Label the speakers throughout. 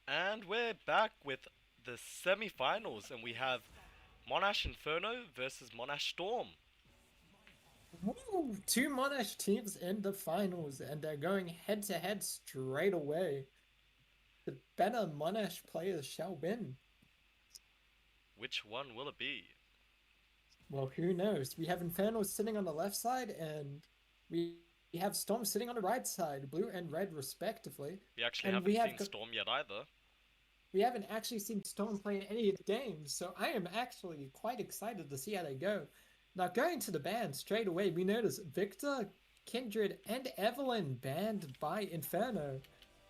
Speaker 1: And we're back with the semi-finals, and we have Monash Inferno versus Monash Storm.
Speaker 2: Woo! Two Monash teams in the finals, and they're going head to head straight away. The better Monash players shall win.
Speaker 1: Which one will it be?
Speaker 2: Well, who knows? We have Inferno sitting on the left side, and we have Storm sitting on the right side, blue and red respectively.
Speaker 1: We actually
Speaker 2: And
Speaker 1: haven't seen Storm yet either.
Speaker 2: we haven't actually seen Storm play in any of the games, so I am actually quite excited to see how they go. Now, going to the ban straight away, we notice Victor, Kindred, and Evelyn banned by Inferno.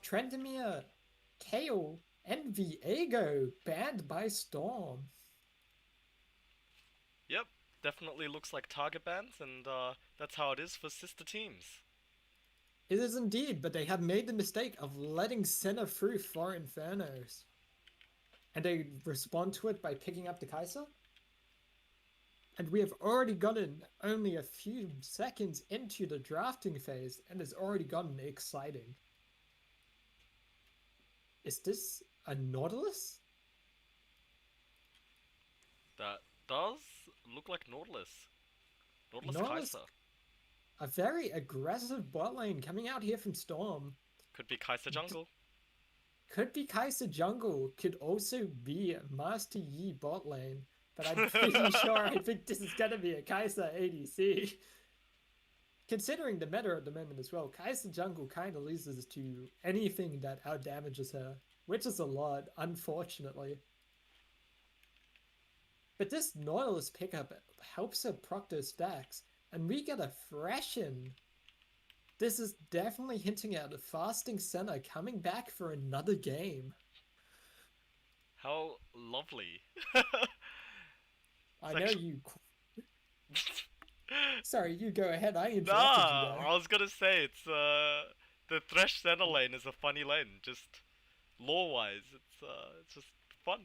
Speaker 2: Trendemir, Kale, and Viego banned by Storm.
Speaker 1: Yep, definitely looks like target bans, and that's how it is for sister teams.
Speaker 2: It is indeed, but they have made the mistake of letting Senna through for Infernos. And they respond to it by picking up the Kaiser. And we have already gotten only a few seconds into the drafting phase, and it's already gotten exciting. Is this a Nautilus?
Speaker 1: That does look like Nautilus. Nautilus
Speaker 2: Nautilus,
Speaker 1: Kaiser.
Speaker 2: a very aggressive bot lane coming out here from Storm.
Speaker 1: Could be Kaiser jungle.
Speaker 2: Could be Kaiser jungle, could also be Master Yi bot lane. But I'm pretty sure I think this is going to be a Kaiser ADC. Considering the meta at the moment as well, Kaiser jungle kind of loses to anything that outdamages her, which is a lot, unfortunately. But this Nautilus pickup helps her proc those stacks, and we get a freshen. This is definitely hinting at a fasting Senna coming back for another game.
Speaker 1: How lovely.
Speaker 2: I
Speaker 1: It's
Speaker 2: know
Speaker 1: actually...
Speaker 2: you. Sorry, you go ahead. I interrupted you
Speaker 1: Nah,
Speaker 2: there.
Speaker 1: I was gonna say it's the Thresh center lane is a funny lane, just lore wise, it's just fun.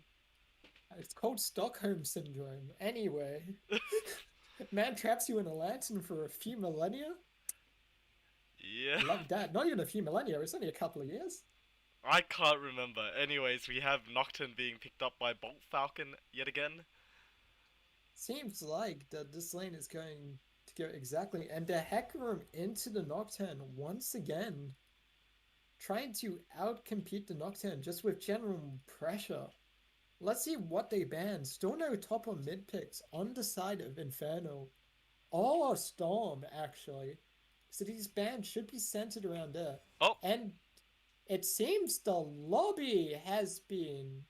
Speaker 2: It's called Stockholm Syndrome. Anyway, man traps you in a lantern for a few millennia?
Speaker 1: Yeah.
Speaker 2: Love that. Not even a few millennia, it's only a couple of years.
Speaker 1: I can't remember. Anyways, we have Nocturne being picked up by Bolt Falcon yet again.
Speaker 2: Seems like that this lane is going to go exactly. And the Hecarim into the Nocturne once again. Trying to outcompete the Nocturne just with general pressure. Let's see what they ban. Still no top or mid picks on the side of Inferno. All are Storm, actually. So these bans should be centered around there.
Speaker 1: Oh,
Speaker 2: And it seems the lobby has been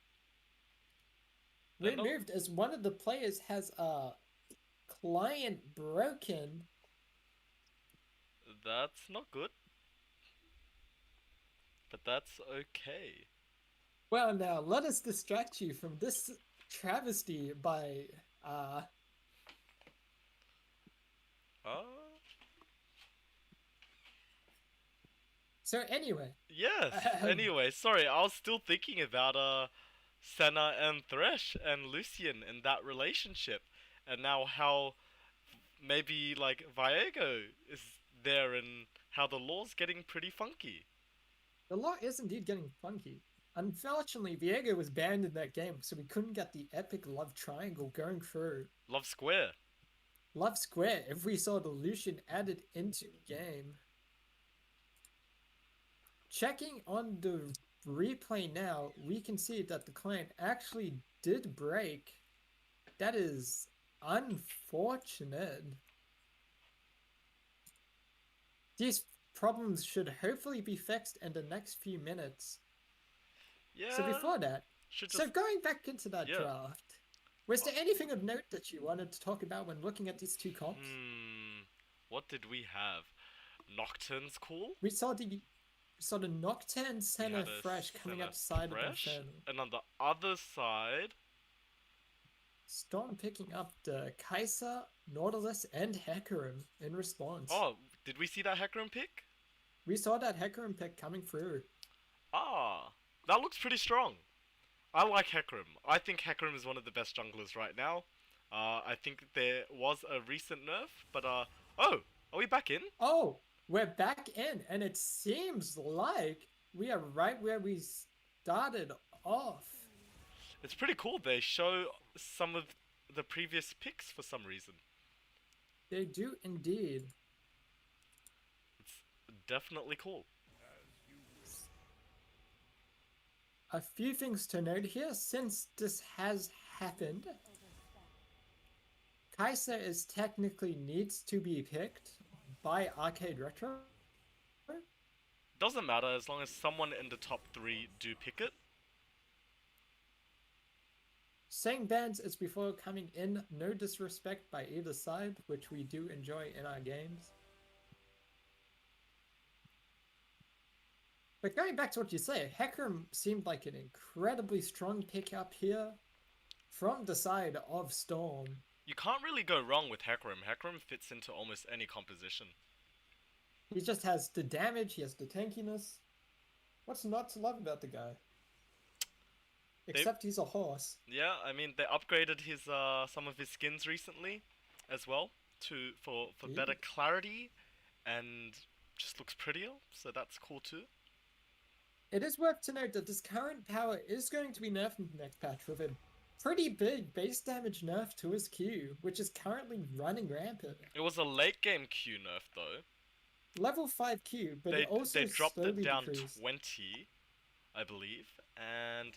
Speaker 1: no,
Speaker 2: removed as one of the players has a client broken.
Speaker 1: that's not good, but that's okay.
Speaker 2: Well, now let us distract you from this travesty by
Speaker 1: Uh,
Speaker 2: so anyway.
Speaker 1: yes.
Speaker 2: Um,
Speaker 1: Anyway, sorry, I was still thinking about Senna and Thresh and Lucian and that relationship, and now how maybe like Viego is there and how the law's getting pretty funky.
Speaker 2: the law is indeed getting funky. Unfortunately, Viego was banned in that game, so we couldn't get the epic love triangle going through.
Speaker 1: Love Square.
Speaker 2: Love Square, if we saw the Lucian added into the game. Checking on the replay now, we can see that the client actually did break. That is unfortunate. These problems should hopefully be fixed in the next few minutes. So
Speaker 1: Yeah,
Speaker 2: before that,
Speaker 1: should
Speaker 2: so
Speaker 1: just
Speaker 2: going back into that
Speaker 1: yeah.
Speaker 2: draft, was there anything of note that you wanted to talk about when looking at these two comps?
Speaker 1: Hmm. What did we have? Nocturne's cool.
Speaker 2: We saw the Nocturne
Speaker 1: We
Speaker 2: Senna
Speaker 1: had a
Speaker 2: Fresh coming
Speaker 1: Senna
Speaker 2: outside of
Speaker 1: Fresh,
Speaker 2: Inferno.
Speaker 1: and on the other side,
Speaker 2: Storm picking up the Kaiser, Nautilus, and Hecarim in response.
Speaker 1: oh, did we see that Hecarim pick?
Speaker 2: We saw that Hecarim pick coming through.
Speaker 1: Ah, that looks pretty strong. I like Hecarim. I think Hecarim is one of the best junglers right now. I think there was a recent nerf, but oh, are we back in?
Speaker 2: Oh, we're back in, and it seems like we are right where started off.
Speaker 1: It's pretty cool. They show some of the previous picks for some reason.
Speaker 2: They do indeed.
Speaker 1: It's definitely cool.
Speaker 2: A few things to note here since this has happened. Kaiser is technically needs to be picked by Arcade Retro.
Speaker 1: Doesn't matter as long as someone in the top 3 do pick it.
Speaker 2: Same bans as before coming in, no disrespect by either side, which we do enjoy in our games. But going back to what you say, Hecarim seemed like an incredibly strong pick up here from the side of Storm.
Speaker 1: You can't really go wrong with Hecarim. Hecarim fits into almost any composition.
Speaker 2: He just has the damage, he has the tankiness. What's not to love about the guy? Except he's a horse.
Speaker 1: Yeah, I mean they upgraded his some of his skins recently, as well, for better clarity, and just looks prettier. So that's cool too.
Speaker 2: It is worth to note that this current power is going to be nerfed in the next patch with a pretty big base damage nerf to his Q, which is currently running rampant.
Speaker 1: It was a late game Q nerf though.
Speaker 2: Level 5 Q, but it also
Speaker 1: they dropped it down
Speaker 2: decreased.
Speaker 1: 20, I believe, and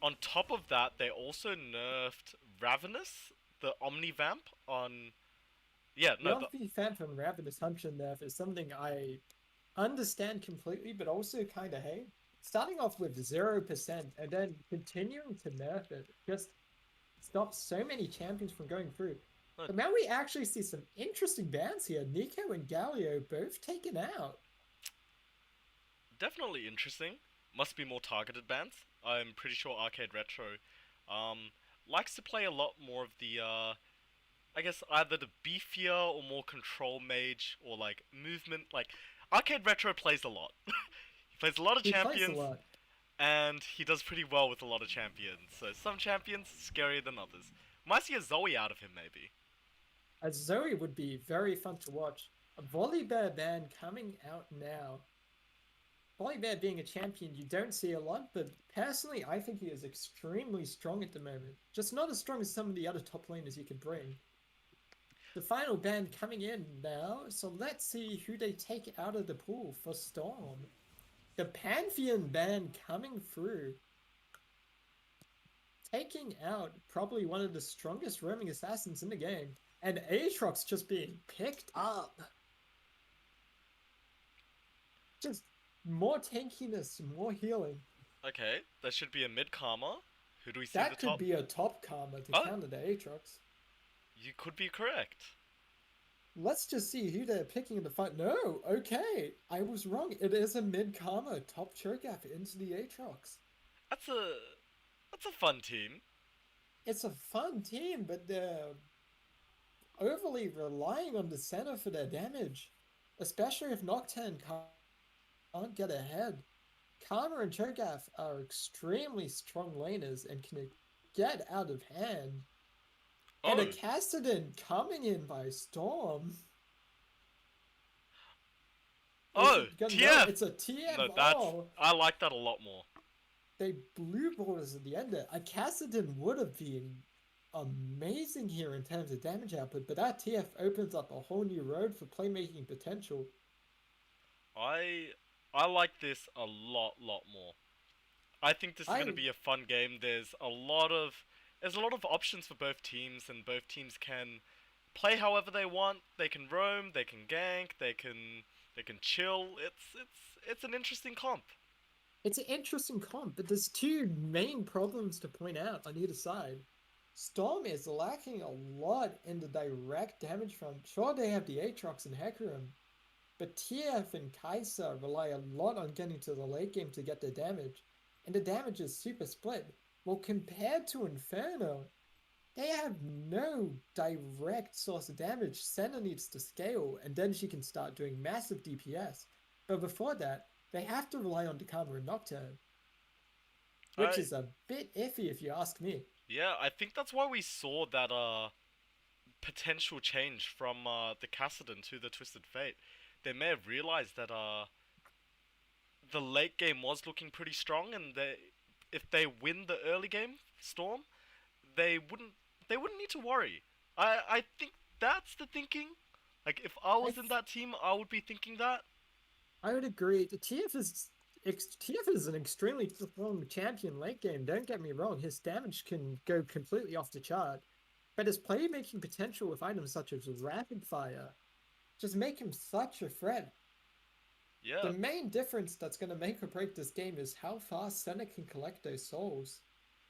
Speaker 1: on top of that, they also nerfed Ravenous, the Omnivamp on. Yeah, no.
Speaker 2: The Phantom Ravenous Hunter nerf is something I understand completely, but also kind of hate. Starting off with 0% and then continuing to nerf it just stops so many champions from going through. But now we actually see some interesting bans here. Nico and Galio both taken out.
Speaker 1: Definitely interesting. Must be more targeted bans. I'm pretty sure Arcade Retro likes to play a lot more of the, I guess, either the beefier or more control mage or like movement. Like, Arcade Retro plays a lot. He plays a lot of champions. And he does pretty well with a lot of champions. So some champions scarier than others. Might see a Zoe out of him maybe.
Speaker 2: A Zoe would be very fun to watch. A Volibear ban coming out now. Volibear being a champion you don't see a lot, but personally I think he is extremely strong at the moment. Just not as strong as some of the other top laners you can bring. The final ban coming in now, so let's see who they take out of the pool for Storm. The Pantheon ban coming through. Taking out probably one of the strongest roaming assassins in the game. And Aatrox just being picked up. Just more tankiness, more healing.
Speaker 1: Okay, that should be a mid Karma. Who do we see
Speaker 2: that
Speaker 1: at the top?
Speaker 2: That could be a top Karma to counter the Aatrox.
Speaker 1: You could be correct.
Speaker 2: Let's just see who they're picking in the fight. No, okay, I was wrong. It is a mid Karma top Cho'Gath into the Aatrox.
Speaker 1: That's a fun team.
Speaker 2: It's a fun team, but they're overly relying on the center for their damage, especially if Nocturne can't get ahead. Karma and Cho'Gath are extremely strong laners and can get out of hand. And a Kassadin coming in by Storm.
Speaker 1: TF!
Speaker 2: It's a TF.
Speaker 1: No, I like that a lot more.
Speaker 2: They blue borders at the end there. A Kassadin would have been amazing here in terms of damage output, but that TF opens up a whole new road for playmaking potential.
Speaker 1: I like this a lot more. I think this is going to be a fun game. There's a lot of options for both teams, and both teams can play however they want. They can roam, they can gank, they can chill. It's an interesting comp.
Speaker 2: It's an interesting comp, but there's two main problems to point out on either side. Storm is lacking a lot in the direct damage front. Sure, they have the Aatrox and Hecarim, but TF and Kai'Sa rely a lot on getting to the late game to get their damage, and the damage is super split. Well, compared to Inferno, they have no direct source of damage. Senna needs to scale, and then she can start doing massive DPS. But before that, they have to rely on Karma and Nocturne, which is a bit iffy if you ask me.
Speaker 1: Yeah, I think that's why we saw that potential change from the Kassadin to the Twisted Fate. They may have realized that the late game was looking pretty strong, and if they win the early game, Storm, they wouldn't they wouldn't need to worry. I think that's the thinking. Like if I
Speaker 2: I
Speaker 1: was in that team, I would be thinking that.
Speaker 2: I would agree. The TF is an extremely strong champion late game. Don't get me wrong. His damage can go completely off the chart, but his playmaking potential with items such as rapid fire just make him such a threat.
Speaker 1: Yeah.
Speaker 2: The main difference that's going to make or break this game is how fast Senna can collect those souls.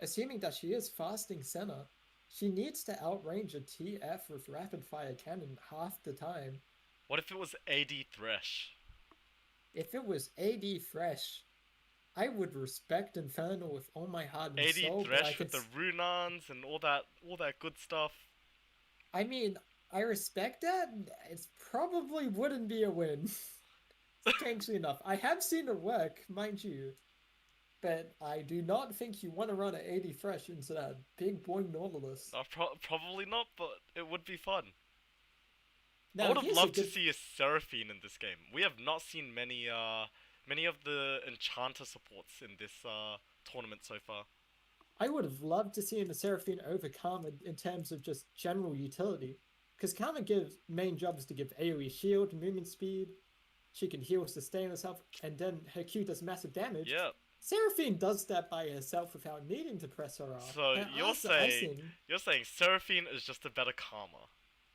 Speaker 2: Assuming that she is fasting Senna, she needs to outrange a TF with rapid fire cannon half the time.
Speaker 1: What if it was AD Thresh?
Speaker 2: If it was AD Fresh, I would respect Inferno with all my heart and
Speaker 1: AD
Speaker 2: soul, but I
Speaker 1: Thresh
Speaker 2: could.
Speaker 1: with the Runans and all that good stuff.
Speaker 2: I mean, I respect that. It probably wouldn't be a win. Strangely enough, I have seen it work, mind you, but I do not think you want to run an 80 fresh into that big boy Nautilus.
Speaker 1: Probably not, but it would be fun. I
Speaker 2: Now,
Speaker 1: would have
Speaker 2: here's a
Speaker 1: loved to
Speaker 2: good.
Speaker 1: see a Seraphine in this game. We have not seen many of the Enchanter supports in this tournament so far.
Speaker 2: I would have loved to see a Seraphine over Karma in terms of just general utility, because Karma gives main job is to give AoE shield, movement speed. She can heal, sustain herself, and then her Q does massive damage.
Speaker 1: Yeah.
Speaker 2: Seraphine does that by herself without needing to press her off.
Speaker 1: So
Speaker 2: Her
Speaker 1: you're
Speaker 2: arts are
Speaker 1: saying
Speaker 2: icing.
Speaker 1: you're saying Seraphine is just a better Karma.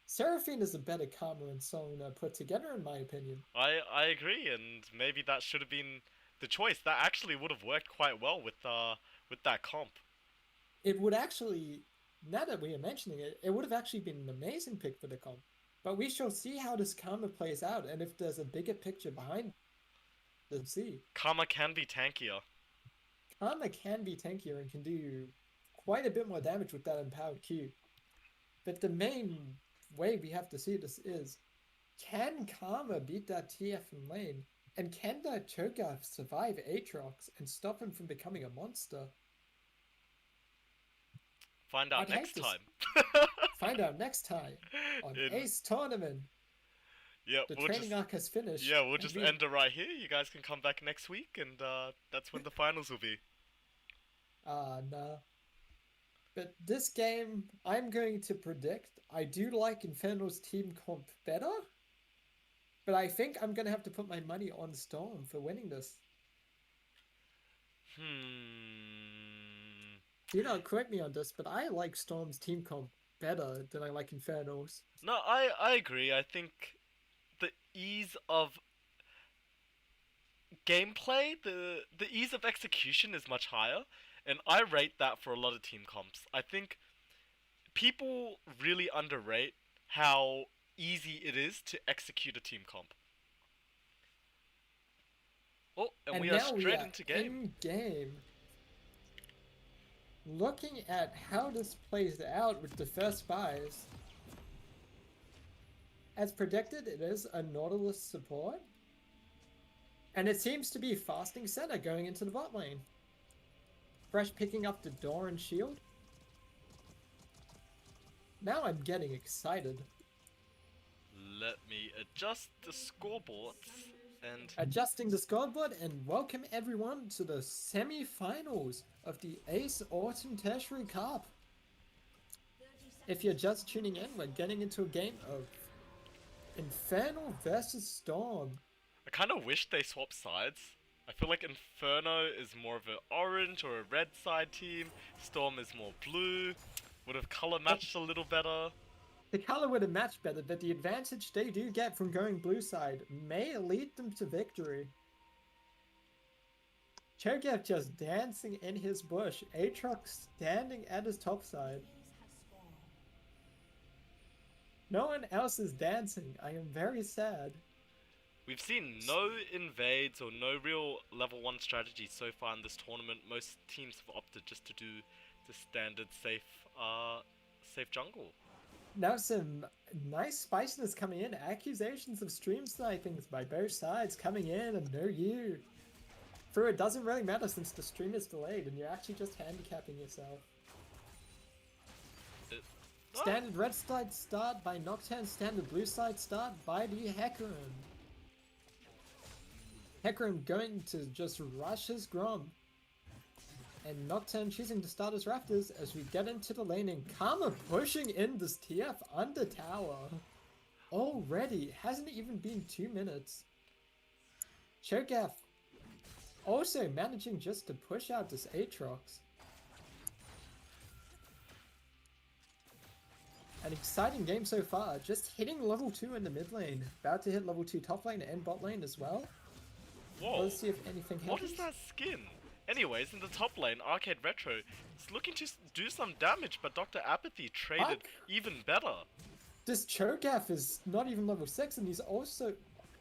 Speaker 2: Seraphine is a better Karma and Sona put together, in my opinion.
Speaker 1: I agree, and maybe that should have been the choice. That actually would have worked quite well with that comp.
Speaker 2: It would actually, now that we are mentioning it, it would have actually been an amazing pick for the comp. But we shall see how this Karma plays out, and if there's a bigger picture behind it, see.
Speaker 1: Karma can be tankier.
Speaker 2: Karma can be tankier and can do quite a bit more damage with that empowered Q. But the main way we have to see this is, can Karma beat that TF in lane? And can that Cho'Gath survive Aatrox and stop him from becoming a monster?
Speaker 1: Find out
Speaker 2: I'd
Speaker 1: next
Speaker 2: hate to
Speaker 1: time.
Speaker 2: Find out next time on
Speaker 1: In-
Speaker 2: Ace Tournament.
Speaker 1: Yeah,
Speaker 2: The
Speaker 1: we'll
Speaker 2: training
Speaker 1: just
Speaker 2: arc has finished.
Speaker 1: yeah we'll
Speaker 2: and
Speaker 1: just
Speaker 2: we-
Speaker 1: end it right here. You guys can come back next week, and that's when the finals will be.
Speaker 2: Nah. But this game, I'm going to predict, I do like Inferno's team comp better, but I think I'm going to have to put my money on Storm for winning this. Do not correct me on this, but I like Storm's team comp better than I like Inferno's.
Speaker 1: No, I agree. I think the ease of gameplay, the ease of execution is much higher, and I rate that for a lot of team comps. I think people really underrate how easy it is to execute a team comp. Oh, and we are
Speaker 2: now
Speaker 1: straight into game.
Speaker 2: in game. Looking at how this plays out with the first buys, as predicted, it is a Nautilus support. And it seems to be fasting Senna going into the bot lane. Fresh picking up the door and shield. Now I'm getting excited.
Speaker 1: Let me adjust the scoreboards and
Speaker 2: Adjusting the scoreboard and welcome everyone to the semi-finals of the Ace Autumn Tertiary Cup. If you're just tuning in, we're getting into a game of Inferno versus Storm.
Speaker 1: I kind of wish they swapped sides. I feel like Inferno is more of an orange or a red side team. Storm is more blue. Would have color matched a little better.
Speaker 2: The color would have matched better, but the advantage they do get from going blue side may lead them to victory. Cho'Gath just dancing in his bush, Aatrox standing at his top side. No one else is dancing. I am very sad.
Speaker 1: We've seen no invades or no real level 1 strategy so far in this tournament. Most teams have opted just to do the standard safe jungle.
Speaker 2: Now some nice spiciness coming in. Accusations of stream snipings by both sides coming in, and no you. For it doesn't really matter since the stream is delayed and you're actually just handicapping yourself. Standard red side start by Nocturne, standard blue side start by the Hecarim. Hecarim going to just rush his Grom. And Nocturne choosing to start as Raptors as we get into the laning. Karma pushing in this TF under tower. Already. Hasn't even been 2 minutes. Cho'Gath also managing just to push out this Aatrox. An exciting game so far. Just hitting level 2 in the mid lane. About to hit level 2 top lane and bot lane as well.
Speaker 1: Whoa.
Speaker 2: Let's see if anything happens.
Speaker 1: What is that skin? Anyways, in the top lane, Arcade Retro is looking to do some damage, but Dr. Apathy traded even better.
Speaker 2: This Cho'Gath is not even level 6, and he's also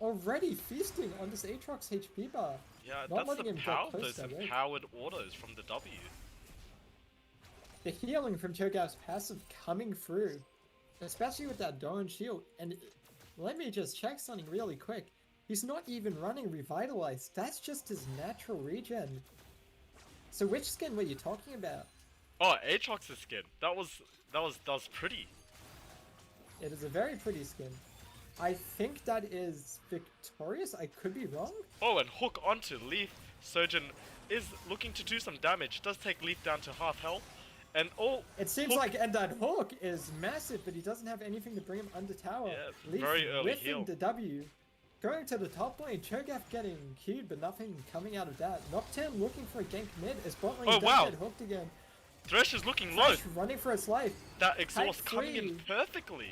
Speaker 2: already feasting on this Aatrox HP bar.
Speaker 1: Yeah,
Speaker 2: not
Speaker 1: that's the power of
Speaker 2: close
Speaker 1: those
Speaker 2: to
Speaker 1: empowered autos from the W.
Speaker 2: The healing from Cho'Gath's passive coming through, especially with that Doran shield. And let me just check something really quick. He's not even running Revitalize. That's just his natural regen. So which skin were you talking about?
Speaker 1: Oh, Aatrox's skin. That was pretty.
Speaker 2: It is a very pretty skin. I think that is Victorious. I could be wrong.
Speaker 1: Oh, and hook onto Leaf. Surgeon is looking to do some damage. Does take Leaf down to half health. And
Speaker 2: it seems like and that hook is massive, but he doesn't have anything to bring him under tower.
Speaker 1: Yeah,
Speaker 2: Leaf
Speaker 1: very early heal.
Speaker 2: the W. Going to the top lane, Cho'Gath getting queued, but nothing coming out of that. Nocturne looking for a gank mid as bot lane does get hooked again.
Speaker 1: Thresh is looking low.
Speaker 2: Running for its life.
Speaker 1: That exhaust coming in perfectly.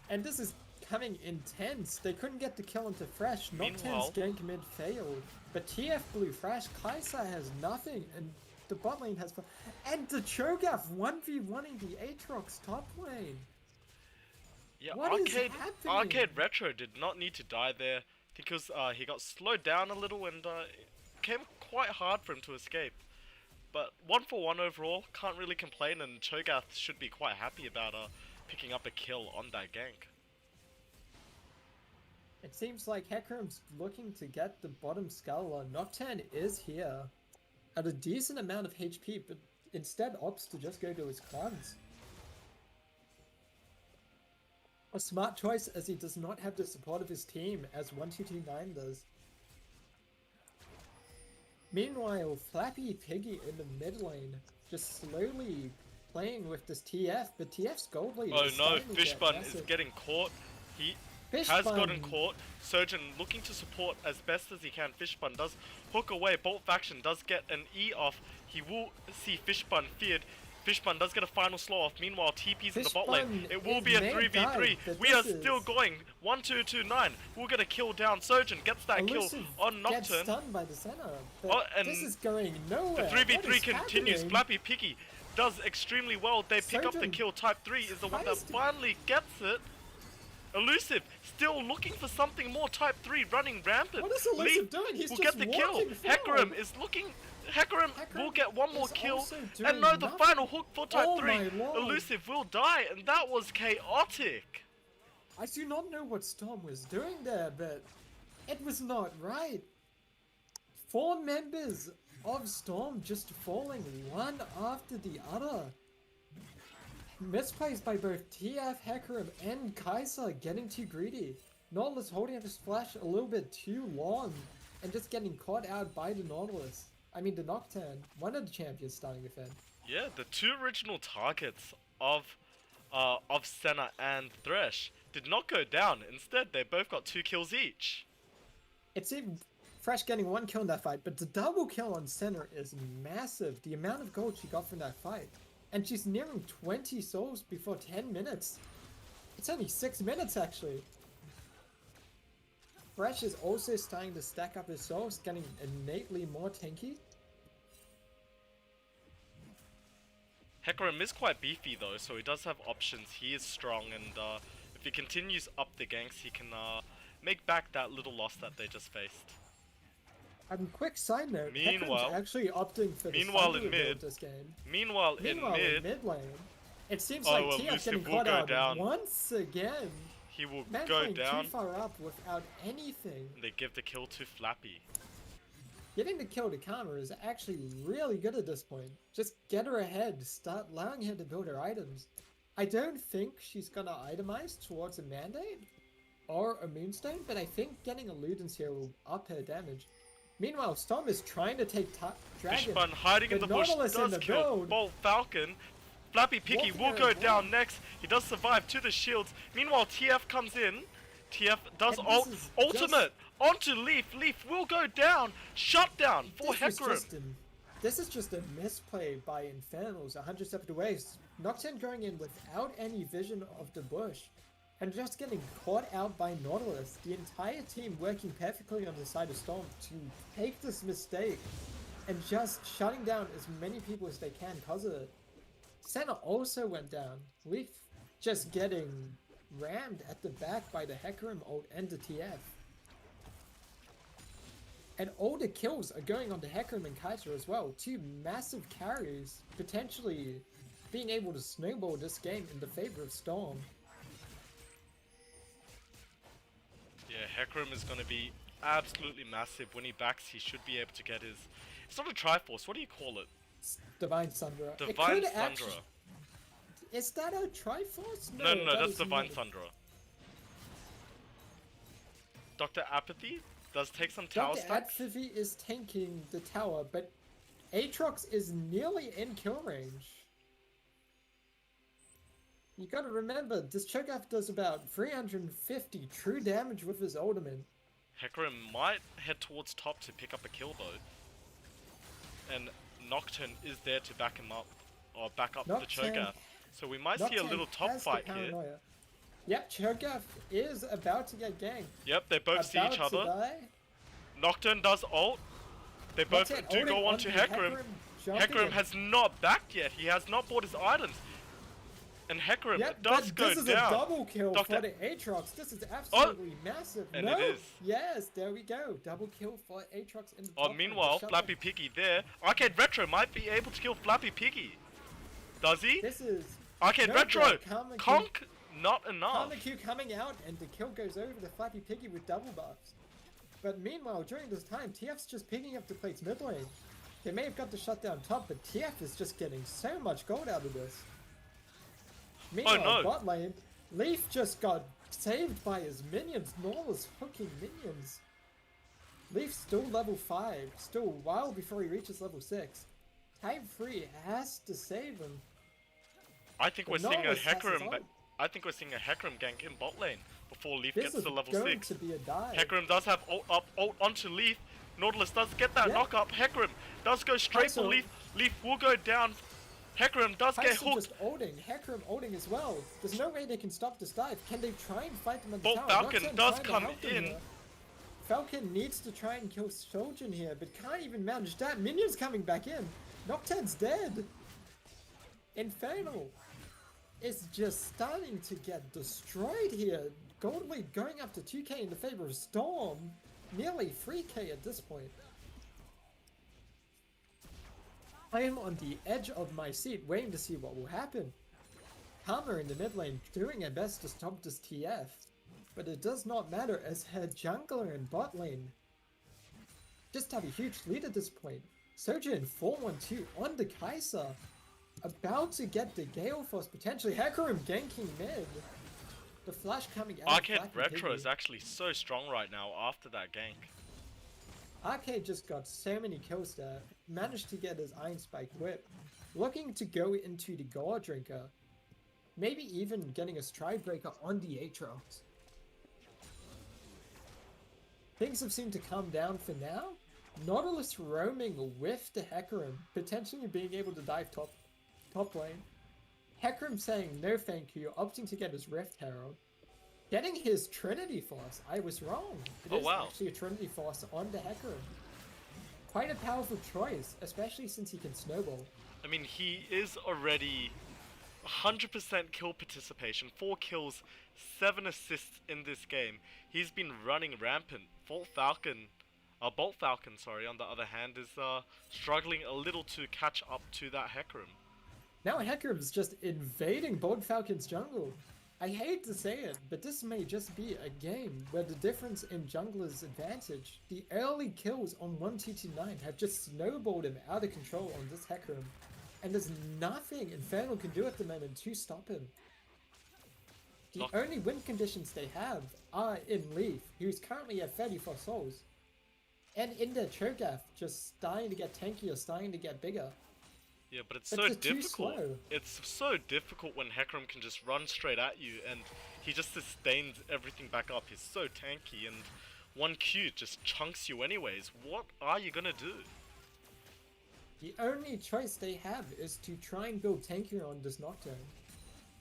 Speaker 2: And this is coming intense. They couldn't get the kill into Thresh. Nocturne's gank mid failed. But TF blue Thresh, Kai'Sa has nothing, and the bot lane has... And the Cho'Gath 1v1ing the Aatrox top lane.
Speaker 1: Yeah,
Speaker 2: what
Speaker 1: Arcade Retro did not need to die there because he got slowed down a little and it came quite hard for him to escape. But 1-for-1 overall, can't really complain, and Cho'Gath should be quite happy about picking up a kill on that gank.
Speaker 2: It seems like Hecarim's looking to get the bottom skull. Nocturne is here at a decent amount of HP, but instead opts to just go to his clubs. A smart choice, as he does not have the support of his team, as 1229 does. Meanwhile, Flappy Piggy in the mid lane, just slowly playing with this TF, but TF's gold lead
Speaker 1: is no, Fishbun is getting caught. He has gotten caught. Surgeon looking to support as best as he can. Fishbun does hook away. Bolt Faction does get an E off. He will see Fishbun feared. Fishbun does get a final slow off. Meanwhile, TP's in the bot lane. It will be a 3v3. We are still going. 1-2-2-9. We'll get a kill down. Surgeon gets that kill on Nocturne.
Speaker 2: Gets stunned by the center. And this is going nowhere.
Speaker 1: The 3v3 continues. Flappy Piggy does extremely well. They pick up the kill. Type 3 is the one that finally gets it. Elusive still looking for something more. Type 3 running rampant.
Speaker 2: What is Elusive doing? He's just
Speaker 1: get the kill. Hecarim is looking... Hecarim will get one more kill, and no, the final hook for Type 3. Elusive will die, and that was chaotic.
Speaker 2: I do not know what Storm was doing there, but it was not right. 4 members of Storm just falling one after the other. Misplays by both TF, Hecarim, and Kai'Sa getting too greedy. Nautilus holding up his flash a little bit too long, and just getting caught out by the Nautilus. I mean, the Nocturne, one of the champions starting defend.
Speaker 1: Yeah, the 2 original targets of Senna and Thresh did not go down. Instead, they both got 2 kills each.
Speaker 2: It seemed Thresh getting 1 kill in that fight, but the double kill on Senna is massive. The amount of gold she got from that fight. And she's nearing 20 souls before 10 minutes. It's only 6 minutes, actually. Thresh is also starting to stack up his souls, getting innately more tanky.
Speaker 1: Hecarim is quite beefy though, so he does have options. He is strong, and if he continues up the ganks, he can make back that little loss that they just faced.
Speaker 2: Quick side note,
Speaker 1: meanwhile,
Speaker 2: Hecarim's actually opting for
Speaker 1: the mid
Speaker 2: this game.
Speaker 1: Meanwhile in mid
Speaker 2: lane, it seems like TF getting caught out
Speaker 1: down.
Speaker 2: Once again.
Speaker 1: He will go down.
Speaker 2: Too far up without anything.
Speaker 1: They give the kill to Flappy.
Speaker 2: Getting the kill to Karma is actually really good at this point. Just get her ahead, start allowing her to build her items. I don't think she's gonna itemize towards a Mandate or a Moonstone, but I think getting a Ludens here will up her damage. Meanwhile, Storm is trying to take Dragon.
Speaker 1: Fishbun hiding in the
Speaker 2: but
Speaker 1: bush
Speaker 2: Nautilus in
Speaker 1: does
Speaker 2: the
Speaker 1: kill
Speaker 2: build.
Speaker 1: Bolt Falcon. Flappy Piggy
Speaker 2: Walking
Speaker 1: will go
Speaker 2: around
Speaker 1: down
Speaker 2: blind.
Speaker 1: next. He does survive to the shields. Meanwhile, TF comes in. TF does
Speaker 2: And this is
Speaker 1: ultimate onto Leaf. Leaf will go down. Shutdown for Hecarim.
Speaker 2: This is just a misplay by Infernals, 100 steps away. Nocturne going in without any vision of the bush, and just getting caught out by Nautilus. The entire team working perfectly on the side of Storm to take this mistake, and just shutting down as many people as they can because of it. Senna also went down. Leaf just getting rammed at the back by the Hecarim ult and the TF. And all the kills are going on to Hecarim and Kaiser as well. Two massive carries, potentially being able to snowball this game in the favor of Storm.
Speaker 1: Yeah, Hecarim is going to be absolutely massive. When he backs, he should be able to get his... It's not a Triforce, what do you call it?
Speaker 2: Divine Sundra.
Speaker 1: Divine Sundra.
Speaker 2: Is that a Triforce?
Speaker 1: No, that's Divine Sundra. Dr. Apathy does take some tower
Speaker 2: Dr.
Speaker 1: stacks.
Speaker 2: Apathy is tanking the tower, but Aatrox is nearly in kill range. You gotta remember, this Cho'Gath does about 350 true damage with his ultimate.
Speaker 1: Hecarim might head towards top to pick up a kill though. And Nocturne is there to back him up, or back up the Cho'Gath. So we might see a little top fight here.
Speaker 2: Yep, Cho'Gath is about to get ganked.
Speaker 1: Yep, they both see each other. Nocturne does ult. They both do go on to Hecarim. Hecarim has not backed yet. He has not bought his items. And Hecarim does go down.
Speaker 2: This is a double kill for the Aatrox. This is absolutely massive.
Speaker 1: And
Speaker 2: no.
Speaker 1: it is.
Speaker 2: Yes, there we go. Double kill for Aatrox in the top.
Speaker 1: Meanwhile, Flappy Piggy there. Arcade Retro might be able to kill Flappy Piggy. Does he?
Speaker 2: This is
Speaker 1: Arcade Retro. Conk, not enough.
Speaker 2: Karma Q coming out, and the kill goes over to Flappy Piggy with double buffs. But meanwhile, during this time, TF's just picking up the plates mid lane. They may have got the shutdown top, but TF is just getting so much gold out of this. Meanwhile, bot lane, Leaf just got saved by his minions. Nautilus hooking minions. Leaf's still level 5, still a while before he reaches level 6. Type 3 has to save him.
Speaker 1: I think we're seeing a Hecarim. I think we're seeing a Hecarim gank in bot lane before Leaf gets to level 6.
Speaker 2: To be a dive.
Speaker 1: Hecarim does have ult up, ult onto Leaf. Nautilus does get that knock up. Hecarim does go straight for Leaf. Leaf will go down. Hecarim does get hooked.
Speaker 2: Just ulting. Hecarim ulting as well. There's no way they can stop this dive. Can they try and fight them at the tower?
Speaker 1: Falcon does come in.
Speaker 2: Falcon needs to try and kill Shojin here, but can't even manage that. Minions coming back in. Nocturne's dead. Inferno is just starting to get destroyed here. Gold League going up to 2k in the favor of Storm. Nearly 3k at this point. I am on the edge of my seat waiting to see what will happen. Karma in the mid lane doing her best to stop this TF. But it does not matter as her jungler in bot lane just have a huge lead at this point. Soja in 4-1-2 on the Kaiser. About to get the Gale Force potentially. Hecarim ganking mid. The flash coming out.
Speaker 1: Arcade Retro is actually so strong right now after that gank.
Speaker 2: Arcade just got so many kills there. Managed to get his Iron Spike whip. Looking to go into the Gore Drinker. Maybe even getting a Stride Breaker on the Aatrox. Things have seemed to calm down for now. Nautilus roaming with the Hecarim. Potentially being able to dive top lane. Hecarim saying no thank you, opting to get his Rift Herald. Getting his Trinity Force. I was wrong. It is actually a Trinity Force on the Hecarim. Quite a powerful choice, especially since he can snowball.
Speaker 1: I mean, he is already 100% kill participation. 4 kills, 7 assists in this game. He's been running rampant. Bolt Falcon, on the other hand, is struggling a little to catch up to that Hecarim.
Speaker 2: Now Hecarim's just invading Bolt Falcon's jungle. I hate to say it, but this may just be a game where the difference in jungler's advantage. The early kills on 1229 have just snowballed him out of control on this Hecarim. And there's nothing Inferno can do at the moment to stop him. The only win conditions they have are in Leaf, who's currently at 34 souls. And in their Cho'Gath just starting to get tankier, starting to get bigger.
Speaker 1: Yeah, but it's
Speaker 2: But
Speaker 1: so
Speaker 2: they're too
Speaker 1: difficult.
Speaker 2: slow.
Speaker 1: It's so difficult when Hecarim can just run straight at you and he just sustains everything back up. He's so tanky and one Q just chunks you anyways. What are you gonna do?
Speaker 2: The only choice they have is to try and build tankier on this Nocturne.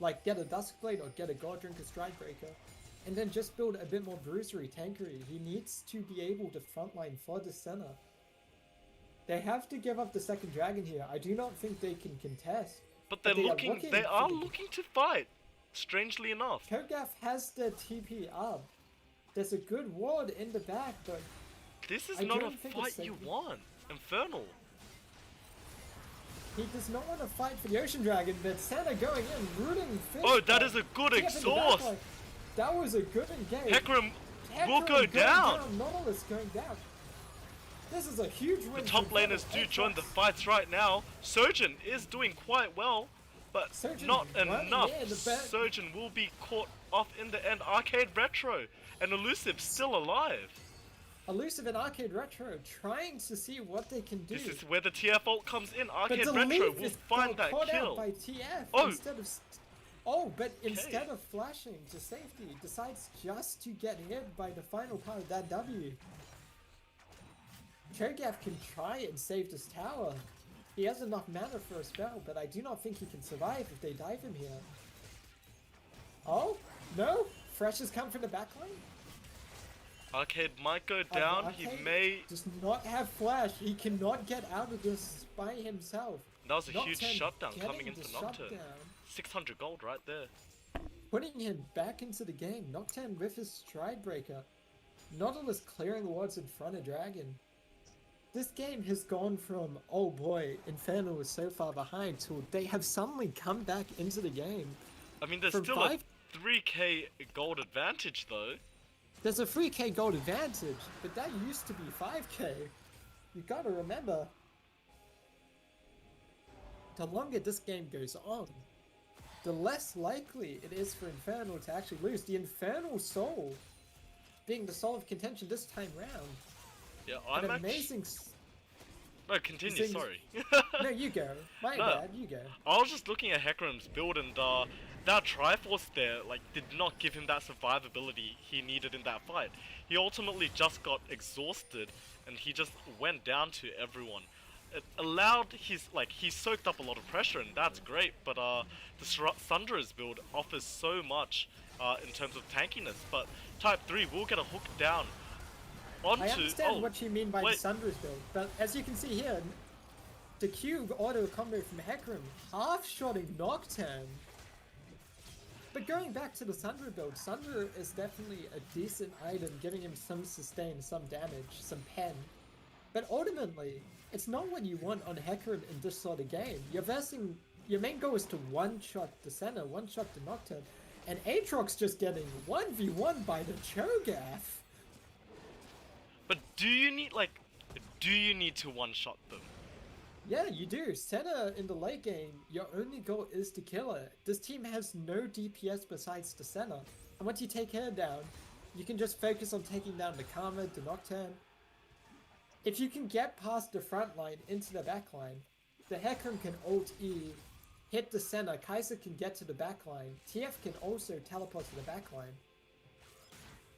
Speaker 2: Like get a Duskblade or get a Goddrinker Stridebreaker. And then just build a bit more bruisery, tankery. He needs to be able to frontline for the center. They have to give up the second dragon here. I do not think they can contest.
Speaker 1: But
Speaker 2: They
Speaker 1: are looking to fight. Strangely enough.
Speaker 2: Cho'Gath has the TP up. There's a good ward in the back, but
Speaker 1: This is
Speaker 2: I
Speaker 1: not a
Speaker 2: don't think it's
Speaker 1: fight you
Speaker 2: safe.
Speaker 1: want. Infernal.
Speaker 2: he does not want to fight for the Ocean Dragon, but Santa going in, rooting fish.
Speaker 1: Oh, that is a good
Speaker 2: TF in the
Speaker 1: exhaust.
Speaker 2: back line. That was a good engage.
Speaker 1: Hecarim will
Speaker 2: Hecarim
Speaker 1: go
Speaker 2: going
Speaker 1: down.
Speaker 2: Nautilus going down. This is a huge win.
Speaker 1: The top
Speaker 2: for
Speaker 1: laners do
Speaker 2: Infernal.
Speaker 1: join the fights right now. Surgeon is doing quite well, but
Speaker 2: Surgeon
Speaker 1: not
Speaker 2: running
Speaker 1: enough.
Speaker 2: in the back.
Speaker 1: Surgeon will be caught off in the end. Arcade Retro and Elusive still alive.
Speaker 2: Elusive and Arcade Retro trying to see what they can do.
Speaker 1: This is where the TF ult comes in.
Speaker 2: but
Speaker 1: Arcade
Speaker 2: the
Speaker 1: Retro
Speaker 2: leaf
Speaker 1: will
Speaker 2: is
Speaker 1: find that
Speaker 2: caught
Speaker 1: kill.
Speaker 2: out by TF
Speaker 1: Oh.
Speaker 2: instead of. But instead of flashing to safety, decides just to get hit by the final part of that W. Cho'Gath can try and save this tower. He has enough mana for a spell, but I do not think he can survive if they dive him here. Oh? No? Fresh has come from the backline?
Speaker 1: Arcade might go down. He
Speaker 2: Arcade
Speaker 1: may.
Speaker 2: does not have flash. He cannot get out of this by himself.
Speaker 1: That was a huge
Speaker 2: Nocturne
Speaker 1: shutdown
Speaker 2: getting
Speaker 1: coming into
Speaker 2: the
Speaker 1: Nocturne.
Speaker 2: shutdown,
Speaker 1: 600 gold right there.
Speaker 2: putting him back into the game. Nocturne with his Stridebreaker. Nautilus clearing the wards in front of Dragon. This game has gone from, oh boy, Inferno was so far behind, to they have suddenly come back into the game.
Speaker 1: I mean, there's
Speaker 2: From
Speaker 1: still
Speaker 2: 5
Speaker 1: a 3k gold advantage though.
Speaker 2: There's a 3k gold advantage, but that used to be 5k. You gotta remember, the longer this game goes on, the less likely it is for Inferno to actually lose. The Infernal Soul being the soul of contention this time round.
Speaker 1: Yeah,
Speaker 2: An
Speaker 1: I'm
Speaker 2: amazing...
Speaker 1: No, continue,
Speaker 2: things-
Speaker 1: sorry.
Speaker 2: No, you go. My
Speaker 1: No.
Speaker 2: bad, you go.
Speaker 1: I was just looking at Hecarim's build and that Triforce there, like, did not give him that survivability he needed in that fight. He ultimately just got exhausted and he just went down to everyone. It allowed his, like, he soaked up a lot of pressure and that's great, but the Sundra's build offers so much in terms of tankiness, but Type 3 will get a hook down onto...
Speaker 2: I understand what you mean by
Speaker 1: wait.
Speaker 2: the Sundra's build, but as you can see here, the Cube auto combo from Hecarim half-shotting Nocturne. But going back to the Sundra build, Sundra is definitely a decent item, giving him some sustain, some damage, some pen. But ultimately, it's not what you want on Hecarim in this sort of game. Your main goal is to one-shot the center, one-shot the Nocturne, and Aatrox just getting 1v1 by the Cho'Gath.
Speaker 1: But do you need to one-shot them?
Speaker 2: Yeah, you do. Senna in the late game, your only goal is to kill her. This team has no DPS besides the Senna. And once you take her down, you can just focus on taking down the Karma, the Nocturne. If you can get past the front line into the back line, the Hecarim can ult E, hit the Senna, Kaiser can get to the back line, TF can also teleport to the back line.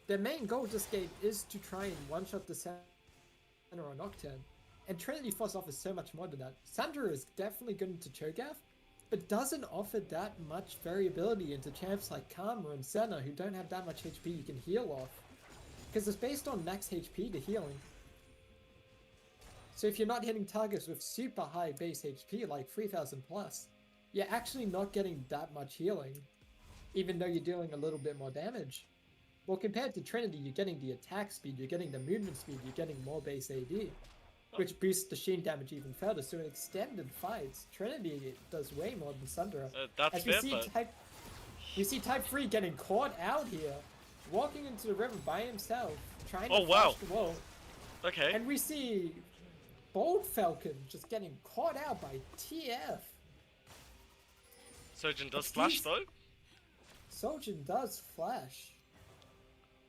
Speaker 2: Their main goal this game is to try and one-shot the Senna or Nocturne. And Trinity Force offers so much more than that. Sandra is definitely good into Cho'Gath, but doesn't offer that much variability into champs like Karma and Senna who don't have that much HP you can heal off. Because it's based on max HP to healing. So if you're not hitting targets with super high base HP like 3000 plus, you're actually not getting that much healing, even though you're dealing a little bit more damage. Well, compared to Trinity, you're getting the attack speed, you're getting the movement speed, you're getting more base AD. Which boosts the Sheen damage even further, so in extended fights, Trinity does way more than Sundra.
Speaker 1: That's
Speaker 2: As we
Speaker 1: fair,
Speaker 2: see
Speaker 1: but...
Speaker 2: we see Type 3 getting caught out here, walking into the river by himself, trying to
Speaker 1: Oh, wow.
Speaker 2: flash the wall.
Speaker 1: Okay.
Speaker 2: And we see Bold Falcon just getting caught out by TF.
Speaker 1: Surgeon does
Speaker 2: It's
Speaker 1: flash
Speaker 2: these-
Speaker 1: though.
Speaker 2: Soljin does flash.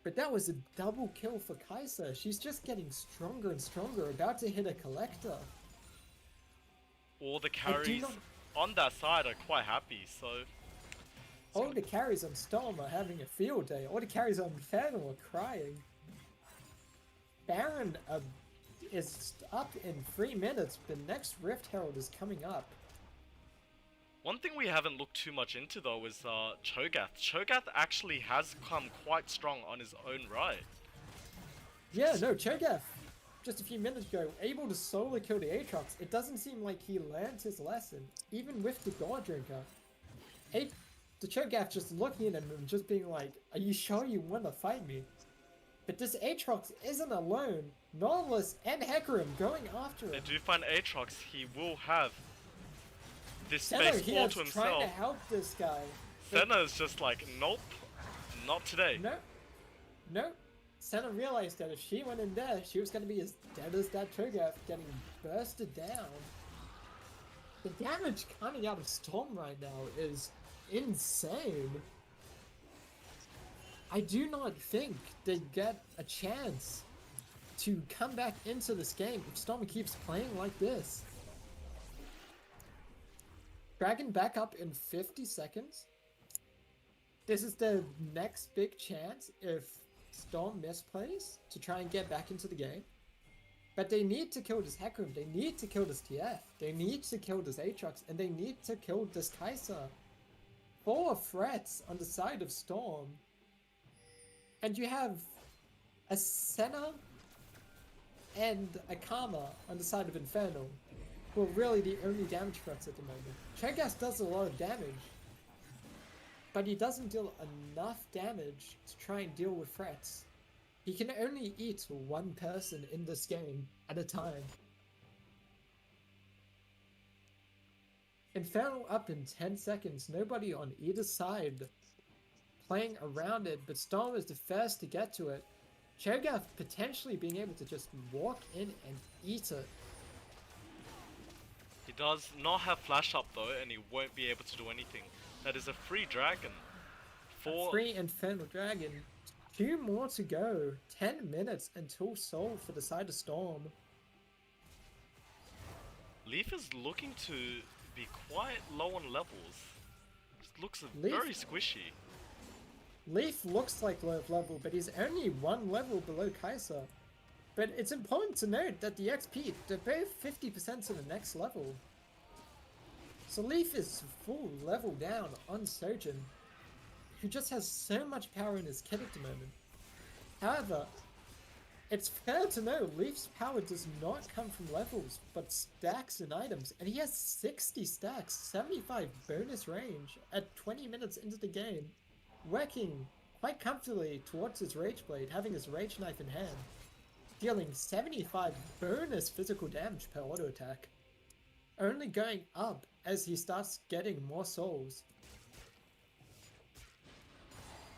Speaker 2: But that was a double kill for Kai'Sa. She's just getting stronger and stronger, about to hit a collector.
Speaker 1: All the
Speaker 2: I do
Speaker 1: carries
Speaker 2: not...
Speaker 1: on that side are quite happy, so...
Speaker 2: All the carries on Storm are having a field day. All the carries on Inferno are crying. Baron is up in 3 minutes. The next Rift Herald is coming up.
Speaker 1: One thing we haven't looked too much into though is Cho'Gath. Cho'Gath actually has come quite strong on his own right.
Speaker 2: Yeah, no, Cho'Gath, just a few minutes ago, able to solo kill the Aatrox. It doesn't seem like he learned his lesson, even with the God Drinker. The Cho'Gath just looking at him and just being like, are you sure you want to fight me? But this Aatrox isn't alone. Nautilus and Hecarim going after him.
Speaker 1: They do find Aatrox, he will have this
Speaker 2: Senna
Speaker 1: space
Speaker 2: here
Speaker 1: all
Speaker 2: is
Speaker 1: to
Speaker 2: trying
Speaker 1: himself.
Speaker 2: to help this guy.
Speaker 1: Senna is just like, nope, not today.
Speaker 2: No. Senna realized that if she went in there, she was going to be as dead as that Cho'Gath, getting bursted down. The damage coming out of Storm right now is insane. I do not think they get a chance to come back into this game if Storm keeps playing like this. Dragon back up in 50 seconds. This is the next big chance if Storm misplays to try and get back into the game. But they need to kill this Hecarim, they need to kill this TF, they need to kill this Aatrox, and they need to kill this Kai'Sa. 4 threats on the side of Storm. And you have a Senna and a Karma on the side of Inferno, who are really the only damage threats at the moment. Cho'Gath does a lot of damage, but he doesn't deal enough damage to try and deal with threats. He can only eat one person in this game at a time. Inferno up in 10 seconds, nobody on either side playing around it, but Storm is the first to get to it. Cho'Gath potentially being able to just walk in and eat it.
Speaker 1: He does not have flash up though, and he won't be able to do anything. That is a free dragon.
Speaker 2: A free Infernal Dragon. 2 more to go. 10 minutes until Soul for the side of Storm.
Speaker 1: Leaf is looking to be quite low on levels. Just looks
Speaker 2: Leaf-
Speaker 1: very squishy.
Speaker 2: Leaf looks like low level, but he's only 1 level below Kai'Sa. But it's important to note that the XP, they're both 50% to the next level. So Leaf is full level down on Sojourn, who just has so much power in his kit at the moment. However, it's fair to know Leaf's power does not come from levels, but stacks and items, and he has 60 stacks, 75 bonus range at 20 minutes into the game, working quite comfortably towards his Rage Blade, having his Rage Knife in hand, dealing 75 bonus physical damage per auto attack, only going up as he starts getting more souls.